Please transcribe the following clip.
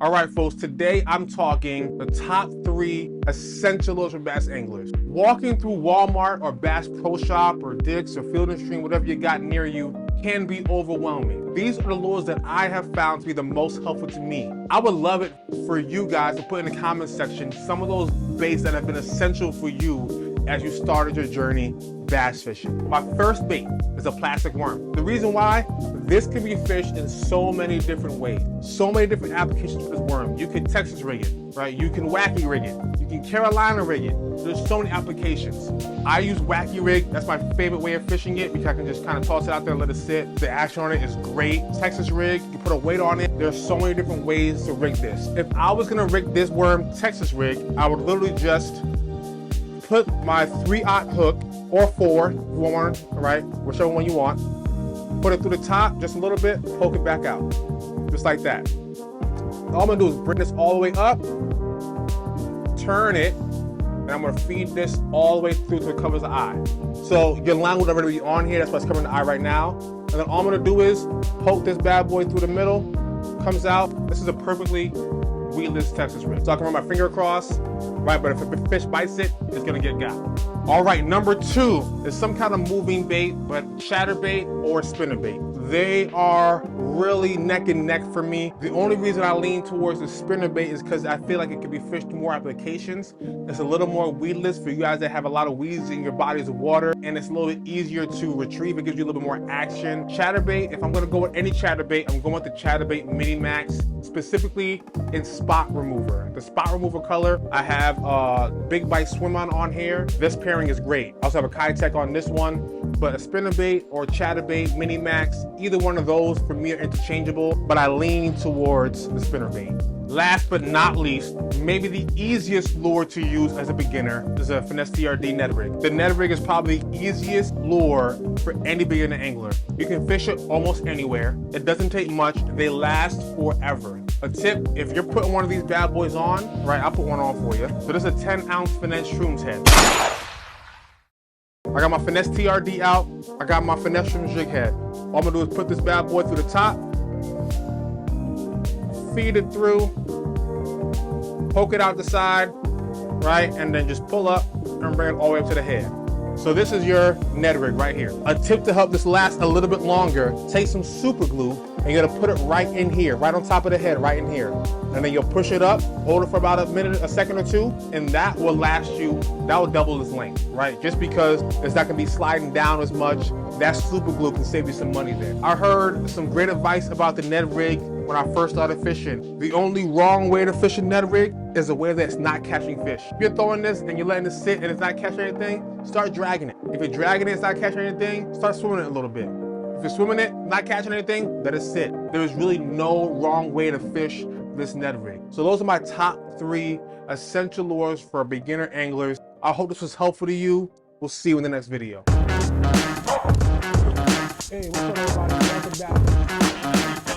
All right, folks, today I'm talking the top 3 essential lures for bass anglers. Walking through Walmart or Bass Pro Shop or Dick's or Field & Stream, whatever you got near you, can be overwhelming. These are the lures that I have found to be the most helpful to me. I would love it for you guys to put in the comment section some of those baits that have been essential for you as you started your journey bass fishing. My first bait is a plastic worm. The reason why, this can be fished in so many different ways. So many different applications for this worm. You can Texas rig it, right? You can wacky rig it. You can Carolina rig it. There's so many applications. I use wacky rig. That's my favorite way of fishing it because I can just kind of toss it out there and let it sit. The action on it is great. Texas rig, you put a weight on it. There's so many different ways to rig this. If I was gonna rig this worm Texas rig, I would literally just put my 3/0 hook or 4, if you want one, right? Whichever one you want. Put it through the top just a little bit, poke it back out. Just like that. All I'm gonna do is bring this all the way up, turn it, and I'm gonna feed this all the way through till it covers the eye. So your line would already be on here, that's what's covering the eye right now. And then all I'm gonna do is poke this bad boy through the middle, comes out. This is a perfectly weedless Texas rig. So I can run my finger across, right? But if a fish bites it, it's gonna get got. All right, number 2 is some kind of moving bait, but chatterbait or spinnerbait. They are really neck and neck for me. The only reason I lean towards the spinnerbait is because I feel like it can be fished in more applications. It's a little more weedless for you guys that have a lot of weeds in your bodies of water, and it's a little bit easier to retrieve. It gives you a little bit more action. Chatterbait, if I'm gonna go with any chatterbait, I'm going with the Chatterbait Mini Max, specifically in spot remover. The spot remover color, I have Big Bite Swim on here. This pairing is great. I also have a Kitech on this one, but a spinnerbait or Chatterbait Mini Max, either one of those for me are interchangeable, but I lean towards the spinnerbait. Last but not least, maybe the easiest lure to use as a beginner is a Finesse TRD Ned Rig. The Ned Rig is probably the easiest lure for any beginner angler. You can fish it almost anywhere. It doesn't take much. They last forever. A tip, if you're putting one of these bad boys on, right, I'll put one on for you. So this is a 10-ounce Finesse Shrooms head. I got my Finesse TRD out. I got my Finesse Shrooms jig head. All I'm gonna do is put this bad boy through the top, feed it through, poke it out the side, right? And then just pull up and bring it all the way up to the head. So this is your Ned Rig right here. A tip to help this last a little bit longer, take some super glue and you're gonna put it right in here, right on top of the head, right in here. And then you'll push it up, hold it for about a second or two, and that will last you, that will double its length, right? Just because it's not gonna be sliding down as much, that super glue can save you some money there. I heard some great advice about the Ned Rig when I first started fishing. The only wrong way to fish a Ned Rig is a way that's not catching fish. If you're throwing this and you're letting it sit and it's not catching anything, start dragging it. If you're dragging it, it's not catching anything, start swimming it a little bit. If you're swimming it, not catching anything, let it sit. There is really no wrong way to fish this Ned Rig. So those are my top 3 essential lures for beginner anglers. I hope this was helpful to you. We'll see you in the next video. Hey, what's up everybody? Welcome back.